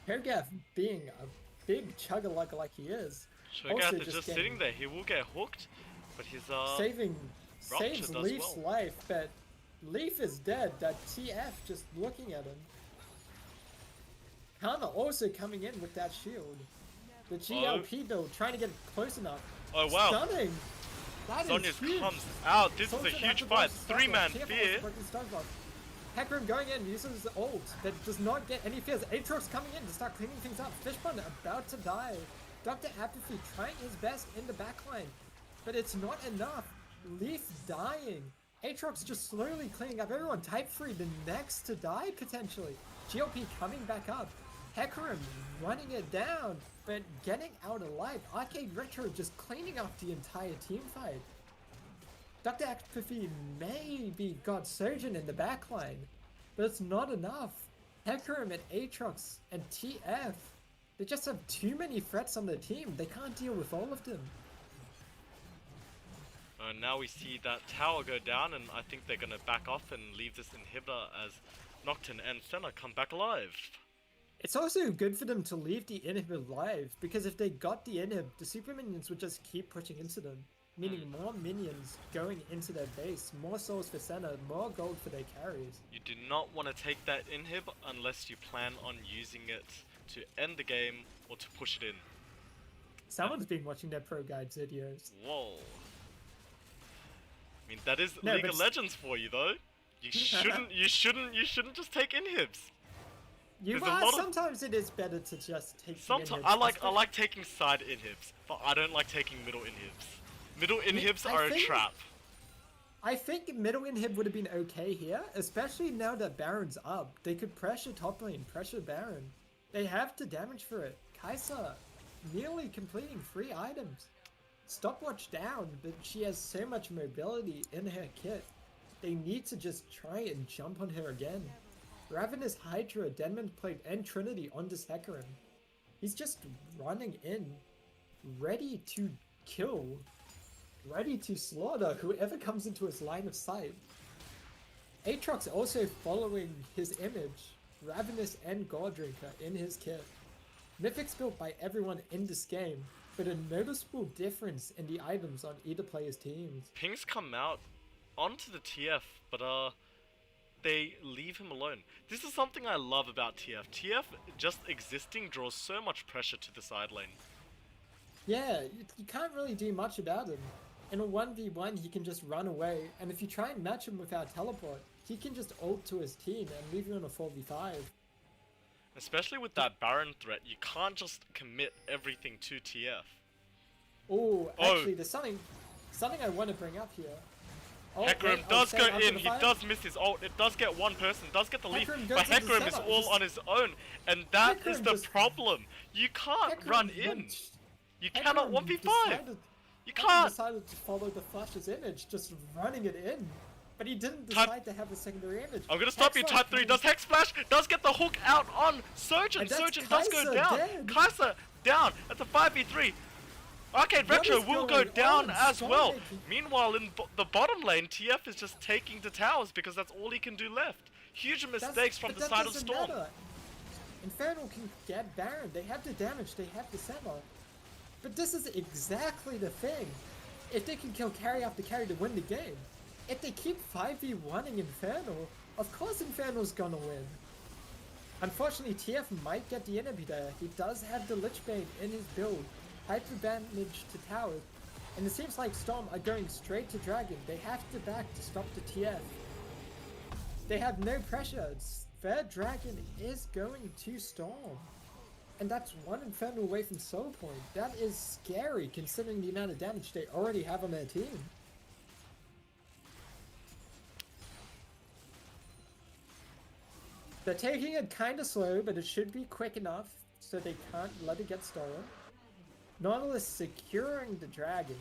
Speaker 2: Cho'Gath being a big chugger like he is,
Speaker 1: Cho'Gath is just sitting there. He will get hooked, but he's
Speaker 2: saves Leaf's life, but Leaf is dead. That TF just looking at him. Karma also coming in with that shield. The GLP build trying to get close enough.
Speaker 1: Oh wow!
Speaker 2: Stunning. That
Speaker 1: Zhonya's
Speaker 2: is huge.
Speaker 1: comes out. This is a
Speaker 2: Sojourn
Speaker 1: huge
Speaker 2: has the
Speaker 1: fight.
Speaker 2: boss
Speaker 1: 3-man
Speaker 2: TF
Speaker 1: fear.
Speaker 2: Hecarim going in, uses the ult, but does not get any fears. Aatrox coming in to start cleaning things up. Fishbun about to die. Dr. Apathy trying his best in the backline, but it's not enough. Leaf dying. Aatrox just slowly cleaning up everyone. Type 3, the next to die potentially. GLP coming back up. Hecarim running it down, but getting out alive. Arcade Retro just cleaning up the entire team fight. Dr. Apathy maybe got Sojourn in the backline, but it's not enough. Hecarim and Aatrox and TF, they just have too many threats on their team. They can't deal with all of them.
Speaker 1: Now we see that tower go down, and I think they're gonna back off and leave this inhibitor as Nocturne and Senna come back alive.
Speaker 2: It's also good for them to leave the inhib alive, because if they got the inhib, the super minions would just keep pushing into them. Meaning more minions going into their base, more souls for Senna, more gold for their carries.
Speaker 1: You do not want to take that inhib unless you plan on using it to end the game or to push it in.
Speaker 2: Someone's been watching their Pro Guides videos.
Speaker 1: Whoa. I mean, that is
Speaker 2: No,
Speaker 1: League
Speaker 2: but
Speaker 1: of Legends for you, though. You shouldn't just take inhibs.
Speaker 2: You
Speaker 1: There's a
Speaker 2: are.
Speaker 1: lot of-
Speaker 2: Sometimes it is better to just take. the
Speaker 1: Sometimes
Speaker 2: inhibs,
Speaker 1: I like taking side inhibs, but I don't like taking middle inhibs. Middle inhibs
Speaker 2: I
Speaker 1: are a
Speaker 2: think-
Speaker 1: trap.
Speaker 2: I think middle inhib would have been okay here, especially now that Baron's up. They could pressure top lane, pressure Baron. They have the damage for it. Kai'Sa nearly completing 3 items. Stopwatch down, but she has so much mobility in her kit. They need to just try and jump on her again. Ravenous Hydra, Denman Plate, and Trinity on this Hecarim. He's just running in, ready to kill, ready to slaughter whoever comes into his line of sight. Aatrox also following his image, Ravenous and Goddrinker in his kit. Mythics built by everyone in this game, but a noticeable difference in the items on either player's teams.
Speaker 1: Pings come out onto the TF, but they leave him alone. This is something I love about TF. TF just existing draws so much pressure to the side lane.
Speaker 2: Yeah, you can't really do much about him. In a 1v1, he can just run away, and if you try and match him without teleport, he can just ult to his team and leave you in a 4v5.
Speaker 1: Especially with that Baron threat, you can't just commit everything to TF.
Speaker 2: Oh, actually, there's something I want to bring up here. Oh,
Speaker 1: Hecarim
Speaker 2: wait,
Speaker 1: does
Speaker 2: I'll
Speaker 1: go
Speaker 2: say after
Speaker 1: in,
Speaker 2: the
Speaker 1: he
Speaker 2: fight.
Speaker 1: does miss his ult, it does get one person, does get the lead,
Speaker 2: Hecarim
Speaker 1: but
Speaker 2: goes into
Speaker 1: Hecarim is
Speaker 2: setup,
Speaker 1: all
Speaker 2: just-
Speaker 1: on his own, and that is
Speaker 2: Hecarim
Speaker 1: the
Speaker 2: just-
Speaker 1: problem. You can't
Speaker 2: Hecarim
Speaker 1: run in.
Speaker 2: went-
Speaker 1: You cannot
Speaker 2: Hecarim
Speaker 1: 1v5.
Speaker 2: decided-
Speaker 1: You
Speaker 2: Hecarim
Speaker 1: can't.
Speaker 2: decided to follow the Flash's image, just running it in. But he didn't
Speaker 1: Type-
Speaker 2: decide to have a secondary image.
Speaker 1: I'm gonna stop you,
Speaker 2: Hex
Speaker 1: type 3
Speaker 2: Flash
Speaker 1: does Hex Splash, does get the hook out on Surgeon.
Speaker 2: And that's
Speaker 1: Surgeon does go
Speaker 2: Kai'Sa
Speaker 1: down.
Speaker 2: dead.
Speaker 1: Kai'Sa down. That's a 5v3. Arcade
Speaker 2: What
Speaker 1: Retro
Speaker 2: is
Speaker 1: will go
Speaker 2: going
Speaker 1: down
Speaker 2: on?
Speaker 1: as well.
Speaker 2: Stormaking.
Speaker 1: Meanwhile, in the bottom lane, TF is just taking the towers because that's all he can do left. Huge mistakes from
Speaker 2: But
Speaker 1: the
Speaker 2: that
Speaker 1: side of
Speaker 2: doesn't
Speaker 1: Storm.
Speaker 2: matter. Inferno can get Baron. They have the damage. They have the Sentinel. But this is exactly the thing. If they can kill carry after carry to win the game, if they keep 5v1ing Inferno, of course Inferno's gonna win. Unfortunately, TF might get the inhibitor. He does have the Lich Bane in his build. Hyper damage to towers. And it seems like Storm are going straight to Dragon. They have to back to stop the TF. They have no pressure. Their Dragon is going to Storm. And that's one Inferno away from Soul Point. That is scary considering the amount of damage they already have on their team. They're taking it kind of slow, but it should be quick enough so they can't let it get stolen. Nautilus securing the dragon.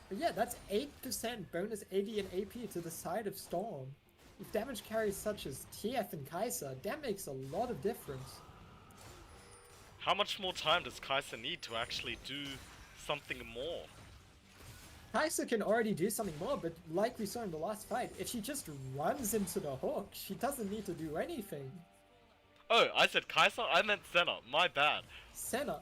Speaker 2: But yeah, that's 8% bonus AD and AP to the side of Storm. With damage carries such as TF and Kai'Sa, that makes a lot of difference.
Speaker 1: How much more time does Kai'Sa need to actually do something more?
Speaker 2: Kai'Sa can already do something more, but like we saw in the last fight, if she just runs into the hook, she doesn't need to do anything.
Speaker 1: Oh, I said Kai'Sa? I meant Senna. My bad.
Speaker 2: Senna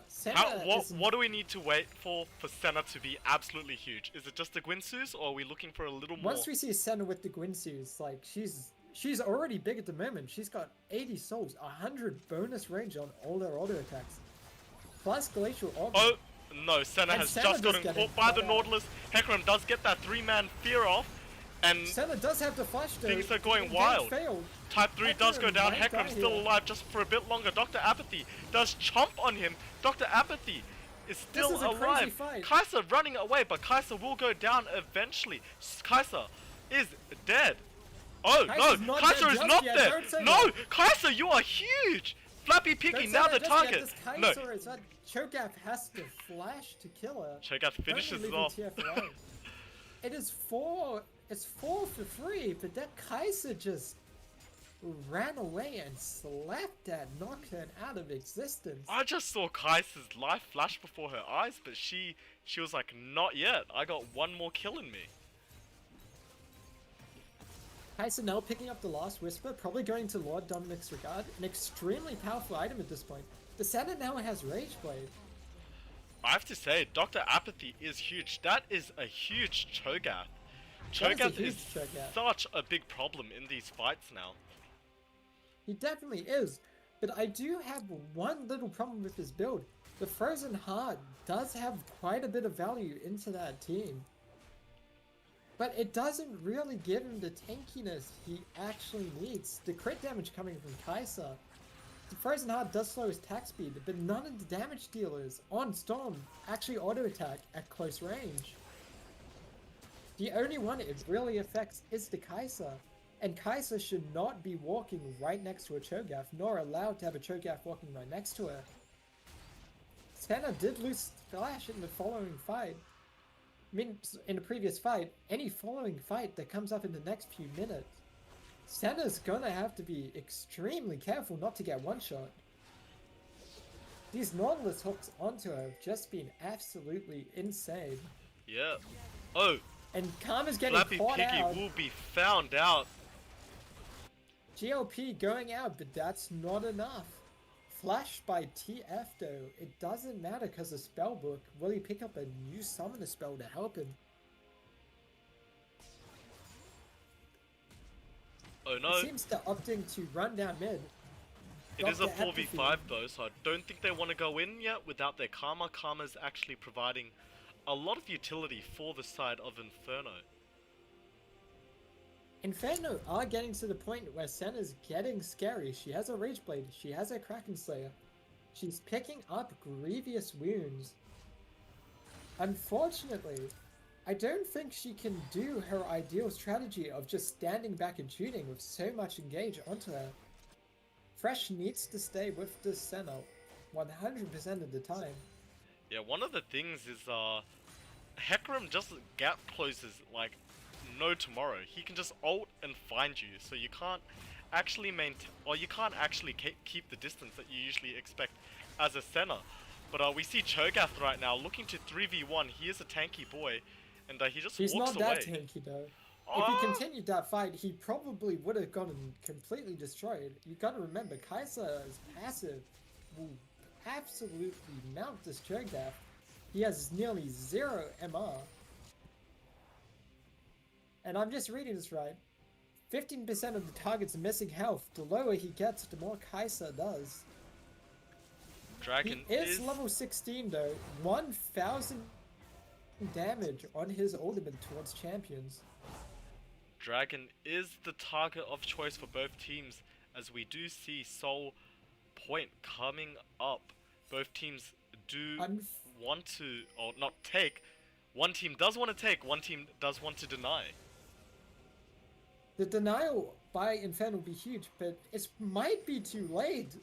Speaker 1: What do we need to wait for Senna to be absolutely huge? Is it just the Gwynsus, or are we looking for a little more?
Speaker 2: Once we see Senna with the Gwynsus, like she's already big at the moment. She's got 80 souls, 100 bonus range on all her auto attacks, plus Glacial Orb.
Speaker 1: Oh, no, Senna
Speaker 2: And
Speaker 1: has
Speaker 2: Senna
Speaker 1: just
Speaker 2: does
Speaker 1: gotten
Speaker 2: get
Speaker 1: caught
Speaker 2: it
Speaker 1: by the
Speaker 2: out.
Speaker 1: Nautilus. Hecarim does get that 3-man fear off, and
Speaker 2: Senna does have the flash though.
Speaker 1: things are going
Speaker 2: Game
Speaker 1: wild.
Speaker 2: Failed.
Speaker 1: Type 3 does go
Speaker 2: Hecarim
Speaker 1: down.
Speaker 2: might die
Speaker 1: Hecarim's still
Speaker 2: here.
Speaker 1: alive just for a bit longer. Dr. Apathy does chomp on him. Dr. Apathy is still
Speaker 2: is a crazy
Speaker 1: alive.
Speaker 2: fight.
Speaker 1: Kai'Sa running away, but Kai'Sa will go down eventually. Kai'Sa is dead. Oh,
Speaker 2: Kai'Sa's
Speaker 1: no,
Speaker 2: not
Speaker 1: Kai'Sa
Speaker 2: dead
Speaker 1: is
Speaker 2: just
Speaker 1: not
Speaker 2: yet,
Speaker 1: dead.
Speaker 2: don't say
Speaker 1: No,
Speaker 2: that.
Speaker 1: Kai'Sa, you are huge. Flappy Piggy,
Speaker 2: Don't
Speaker 1: now
Speaker 2: say
Speaker 1: the
Speaker 2: that just yet,
Speaker 1: target.
Speaker 2: this
Speaker 1: No,
Speaker 2: Kai'Sa is that Cho'Gath has to flash to kill her.
Speaker 1: Cho'Gath
Speaker 2: Don't
Speaker 1: finishes
Speaker 2: leave
Speaker 1: it off.
Speaker 2: the TF alive. It is 4. It's 4 for 3, but that Kai'Sa just ran away and slapped that Nocturne out of existence.
Speaker 1: I just saw Kai'Sa's life flash before her eyes, but she was like, not yet. I got one more kill in me.
Speaker 2: Kai'Sa now picking up the Last Whisper, probably going to Lord Dominic's Regard, an extremely powerful item at this point. The Senna now has Rage Blade.
Speaker 1: I have to say, Dr. Apathy is huge. That is a huge Cho'Gath.
Speaker 2: That is a
Speaker 1: Cho'Gath
Speaker 2: huge
Speaker 1: is
Speaker 2: Cho'Gath.
Speaker 1: such a big problem in these fights now.
Speaker 2: He definitely is. But I do have one little problem with this build. The Frozen Heart does have quite a bit of value into that team. But it doesn't really give him the tankiness he actually needs. The crit damage coming from Kai'Sa. The Frozen Heart does slow his attack speed, but none of the damage dealers on Storm actually auto-attack at close range. The only one it really affects is the Kai'Sa. And Kai'Sa should not be walking right next to a Cho'Gath, nor allowed to have a Cho'Gath walking right next to her. Senna did lose Flash in the following fight. I mean, in the previous fight, any following fight that comes up in the next few minutes, Senna's gonna have to be extremely careful not to get one-shot. These Nautilus hooks onto her have just been absolutely insane.
Speaker 1: Yeah. Oh!
Speaker 2: And Karma's getting
Speaker 1: Flappy
Speaker 2: caught
Speaker 1: Piggy
Speaker 2: out.
Speaker 1: will be found out.
Speaker 2: GLP going out, but that's not enough. Flash by TF though, it doesn't matter because the spellbook. Will he pick up a new summoner spell to help him?
Speaker 1: Oh no.
Speaker 2: It seems they're opting to run down mid.
Speaker 1: It is a
Speaker 2: Dr.
Speaker 1: 4v5 though, so I don't think they want to go in yet without their Karma. Karma's actually providing a lot of utility for the side of Inferno.
Speaker 2: Inferno are getting to the point where Senna's getting scary. She has a Rage Blade, she has a Kraken Slayer. She's picking up grievous wounds. Unfortunately, I don't think she can do her ideal strategy of just standing back and shooting with so much engage onto her. Fresh needs to stay with the Senna 100% of the time.
Speaker 1: Yeah, one of the things is Hecarim just gap closes like no tomorrow. He can just ult and find you, so you can't actually maintain, or you can't actually keep the distance that you usually expect as a Senna. But we see Cho'Gath right now looking to 3v1. He is a tanky boy, and he just
Speaker 2: He's
Speaker 1: walks
Speaker 2: not
Speaker 1: away.
Speaker 2: that tanky though. If he continued that fight, he probably would have gotten completely destroyed. You gotta remember, Kai'Sa's passive will absolutely mount this Cho'Gath. He has nearly 0 MR. And I'm just reading this right. 15% of the target's missing health. The lower he gets, the more Kai'Sa does.
Speaker 1: Dragon
Speaker 2: He is level 16 though. 1,000 damage on his ultimate towards champions.
Speaker 1: Dragon is the target of choice for both teams, as we do see Soul Point coming up. Both teams do want to, or not take. One team does want to take, one team does want to deny.
Speaker 2: The denial by Inferno will be huge, but it might be too late.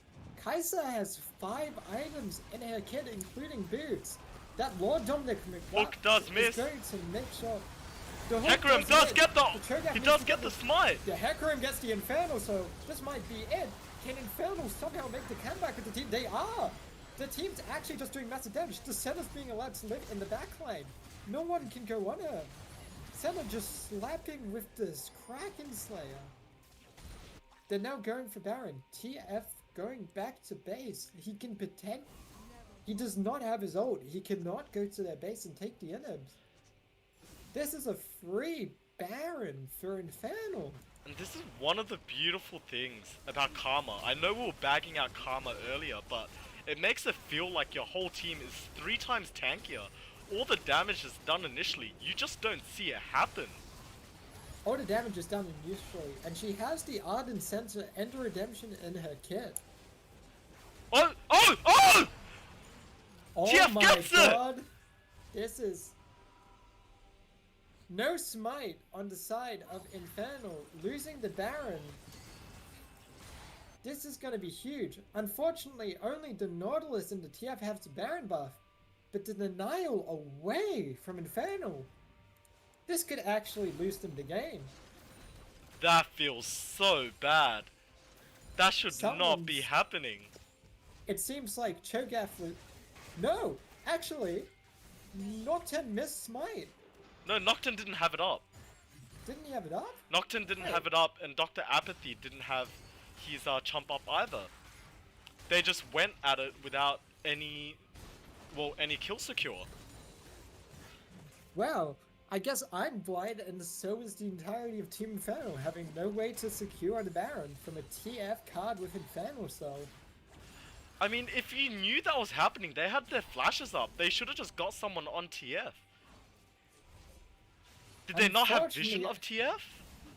Speaker 2: Kai'Sa has 5 items in her kit, including boots. That Lord Dominic
Speaker 1: Hook does miss.
Speaker 2: is going to make sure. The
Speaker 1: Hecarim does get he does get the smite.
Speaker 2: The Hecarim gets the Inferno, so this might be it. Can Inferno somehow make the comeback with the team? They are! The team's actually just doing massive damage. The Senna's being allowed to live in the backline. No one can go on her. Senna just slapping with this Kraken Slayer. They're now going for Baron. TF going back to base. He can pretend. He does not have his ult. He cannot go to their base and take the inhibs. This is a free Baron for Inferno.
Speaker 1: And this is one of the beautiful things about Karma. I know we were bagging out Karma earlier, but it makes it feel like your whole team is 3 times tankier. All the damage is done initially, you just don't see it happen.
Speaker 2: All the damage is done initially, and she has the Ardent Center and Redemption in her kit.
Speaker 1: Oh!
Speaker 2: Oh
Speaker 1: TF
Speaker 2: my
Speaker 1: gets
Speaker 2: god! This is... No smite on the side of Inferno, losing the Baron. This is going to be huge. Unfortunately, only the Nautilus and the TF have the Baron buff, but the denial away from Inferno. This could actually lose them the game.
Speaker 1: That feels so bad. That should not be happening.
Speaker 2: It seems like Cho'Gath was... No! Actually, Nocturne missed smite.
Speaker 1: No, Nocturne didn't have it up.
Speaker 2: Didn't he have it up?
Speaker 1: Nocturne didn't have it up, and Dr. Apathy didn't have his chump up either. They just went at it without any kill secure.
Speaker 2: Well, I guess I'm blind, and so is the entirety of Team Inferno, having no way to secure the Baron from a TF card with Inferno, so...
Speaker 1: I mean, if you knew that was happening, they had their flashes up. They should have just got someone on TF. Did they not have vision
Speaker 2: Unfortunately,
Speaker 1: of TF?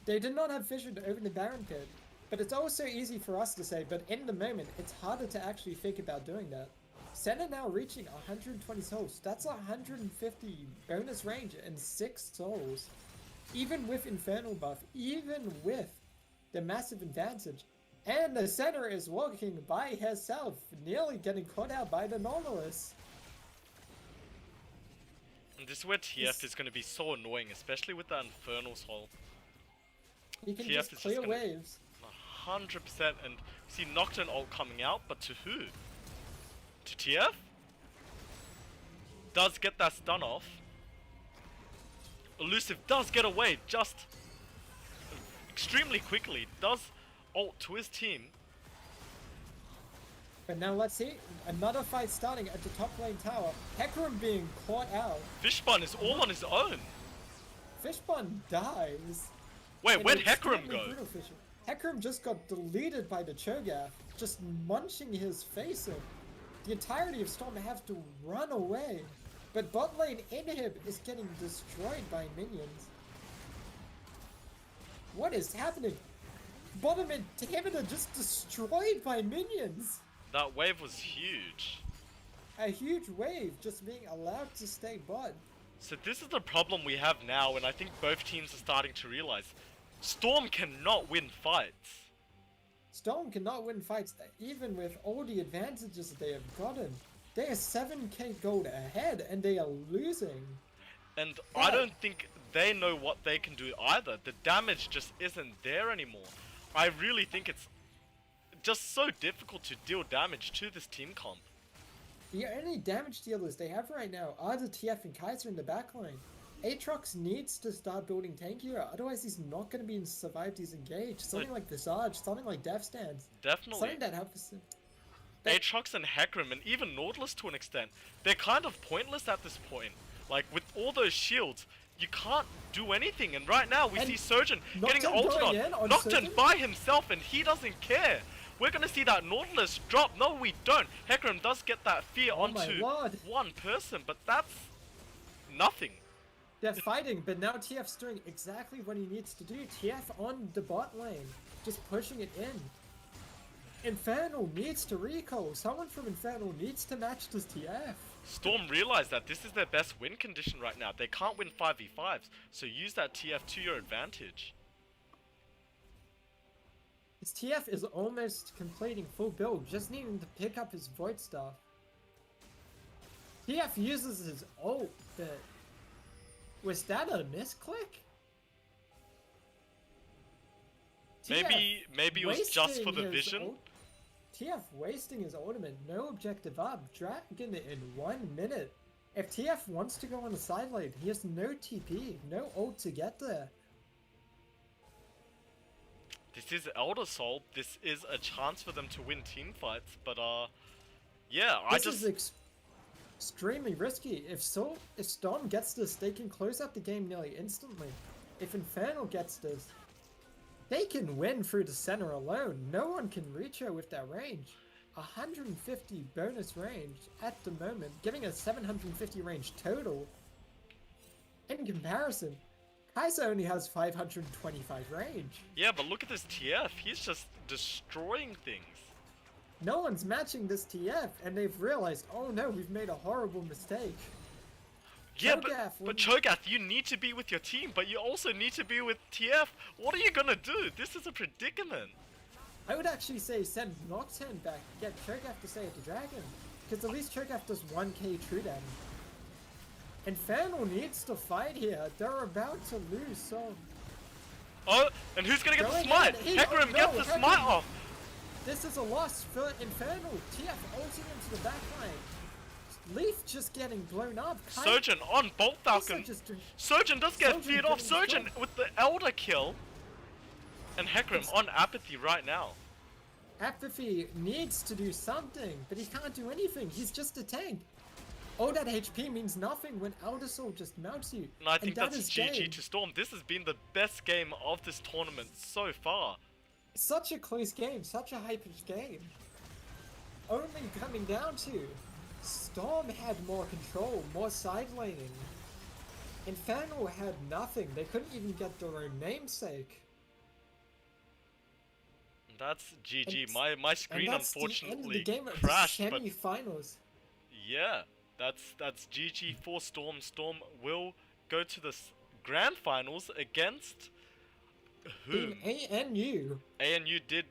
Speaker 2: they did not have vision over the Baron pit. But it's also easy for us to say, but in the moment, it's harder to actually think about doing that. Senna now reaching 120 souls. That's 150 bonus range and 6 souls. Even with Infernal buff, even with the massive advantage. And the Senna is walking by herself, nearly getting caught out by the Nautilus.
Speaker 1: And this is where TF is going to be so annoying, especially with that Infernal soul.
Speaker 2: You can
Speaker 1: TF
Speaker 2: just
Speaker 1: is
Speaker 2: clear
Speaker 1: just gonna-
Speaker 2: waves.
Speaker 1: 100%, and see Nocturne ult coming out, but to who? To TF? Does get that stun off. Elusive does get away just extremely quickly. Does ult to his team.
Speaker 2: But now let's see, another fight starting at the top lane tower. Hecarim being caught out.
Speaker 1: Fishbun is all on his own.
Speaker 2: Fishbun dies.
Speaker 1: Wait,
Speaker 2: in
Speaker 1: where'd
Speaker 2: an
Speaker 1: Hecarim
Speaker 2: extremely
Speaker 1: go?
Speaker 2: brutal fashion. Hecarim just got deleted by the Cho'Gath, just munching his face in. The entirety of Storm have to run away. But bot lane Inhib is getting destroyed by minions. What is happening? Bottom inhibitor just destroyed by minions.
Speaker 1: That wave was huge.
Speaker 2: A huge wave just being allowed to stay bot.
Speaker 1: So this is the problem we have now, and I think both teams are starting to realize. Storm cannot win fights.
Speaker 2: Storm cannot win fights even with all the advantages they have gotten. They are 7k gold ahead and they are losing.
Speaker 1: And I don't think they know what they can do either. The damage just isn't there anymore. I really think it's just so difficult to deal damage to this team comp.
Speaker 2: The only damage dealers they have right now are the TF and Kaiser in the backline. Aatrox needs to start building tankier, otherwise he's not going to be able to survive disengage. Something like Visage, something like Death Stance.
Speaker 1: Definitely.
Speaker 2: Something that helps.
Speaker 1: Aatrox and Hecarim and even Nautilus to an extent, they're kind of pointless at this point. Like, with all those shields, you can't do anything. And right now, we
Speaker 2: And
Speaker 1: see Surgeon getting
Speaker 2: Nocturne
Speaker 1: ulted
Speaker 2: going in
Speaker 1: on.
Speaker 2: on
Speaker 1: Nocturne
Speaker 2: Surgeon?
Speaker 1: by himself, and he doesn't care. We're gonna see that Nautilus drop. No, we don't. Hecarim does get that fear
Speaker 2: Oh my
Speaker 1: onto
Speaker 2: lord.
Speaker 1: one person, but that's nothing.
Speaker 2: They're fighting, but now TF's doing exactly what he needs to do. TF on the bot lane, just pushing it in. Inferno needs to recall. Someone from Inferno needs to match this TF.
Speaker 1: Storm realized that this is their best win condition right now. They can't win 5v5s, so use that TF to your advantage.
Speaker 2: His TF is almost completing full build, just needing to pick up his Void Staff. TF uses his ult, but was that a misclick?
Speaker 1: Maybe it was just for the vision.
Speaker 2: TF wasting his ultimate, no objective up, dragging it in 1 minute. If TF wants to go on the side lane, he has no TP, no ult to get there.
Speaker 1: This is Elder Soul. This is a chance for them to win team fights, but yeah,
Speaker 2: This is extremely risky. If Storm gets this, they can close out the game nearly instantly. If Inferno gets this, they can win through the center alone. No one can reach her with that range. 150 bonus range at the moment, giving us 750 range total. In comparison, Kaiser only has 525 range.
Speaker 1: Yeah, but look at this TF. He's just destroying things.
Speaker 2: No one's matching this TF, and they've realized, oh no, we've made a horrible mistake.
Speaker 1: Yeah,
Speaker 2: Cho'Gath
Speaker 1: but Cho'Gath, you need to be with your team, but you also need to be with TF. What are you gonna do? This is a predicament.
Speaker 2: I would actually say send Nocturne back, get Cho'Gath to stay at the dragon, because at least Cho'Gath does 1k true damage. Inferno needs to fight here. They're about to lose, so
Speaker 1: Oh, and who's gonna get the
Speaker 2: Going
Speaker 1: smite?
Speaker 2: in.
Speaker 1: Hecarim gets the
Speaker 2: Hecarim.
Speaker 1: smite off.
Speaker 2: this is a loss for Inferno. TF ulting into the backline. Leaf just getting blown up.
Speaker 1: Surgeon on Bolt Falcon. Surgeon does get
Speaker 2: Surgeon
Speaker 1: feared off.
Speaker 2: getting
Speaker 1: Surgeon
Speaker 2: destroyed.
Speaker 1: with the Elder kill. And Hecarim on Apathy right now.
Speaker 2: Apathy needs to do something, but he can't do anything. He's just a tank. All that HP means nothing when Elder Soul just mounts you.
Speaker 1: And I think
Speaker 2: that
Speaker 1: that's
Speaker 2: is
Speaker 1: GG
Speaker 2: game.
Speaker 1: to Storm. This has been the best game of this tournament so far.
Speaker 2: Such a close game, such a high-pitched game. only coming down to Storm had more control, more side laning. Inferno had nothing. They couldn't even get their own namesake.
Speaker 1: That's GG.
Speaker 2: And,
Speaker 1: My
Speaker 2: and
Speaker 1: screen
Speaker 2: that's the end of the
Speaker 1: unfortunately
Speaker 2: game of the
Speaker 1: crashed, but
Speaker 2: semi-finals.
Speaker 1: yeah, that's GG for Storm. Storm will go to the grand finals against
Speaker 2: Being
Speaker 1: whom?
Speaker 2: ANU.
Speaker 1: ANU did